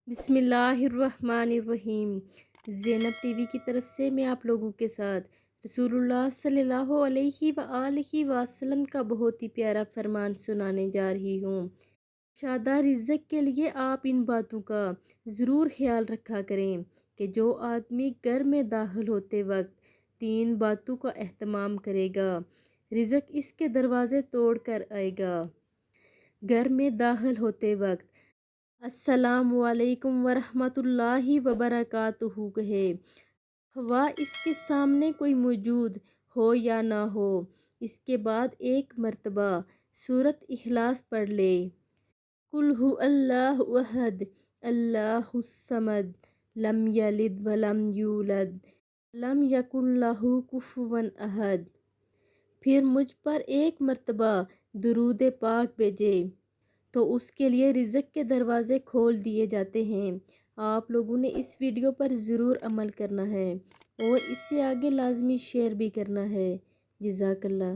बिस्मिल्लाहिर्रहमानिर्रहीम। ज़ैनब टीवी की तरफ से मैं आप लोगों के साथ रसूलुल्लाह सल्लल्लाहु अलैहि वआलिहि वसल्लम का बहुत ही प्यारा फरमान सुनाने जा रही हूँ। शादा रिज़्क़ के लिए आप इन बातों का ज़रूर ख्याल रखा करें कि जो आदमी घर में दाखिल होते वक्त 3 बातों का एहतमाम करेगा, रिज़्क़ इसके दरवाज़े तोड़ कर आएगा। घर में दाखिल होते वक्त अस्सलामु अलैकुम वरहमतुल्लाहि वबरकातुहू कहे, ख्वाह इसके सामने कोई मौजूद हो या ना हो। इसके बाद एक मर्तबा सूरत इखलास पढ़ ले। कुल हु अल्लाहु अहद अल्लाहुस समद लम यलिद वलम यूलद लम यकुन लहू कुफुवन अहद। फिर मुझ पर एक मर्तबा दुरूद पाक भेजे तो उसके लिए रिज़्क़ के दरवाज़े खोल दिए जाते हैं। आप लोगों ने इस वीडियो पर ज़रूर अमल करना है और इससे आगे लाजमी शेयर भी करना है। जज़ाकल्लाह।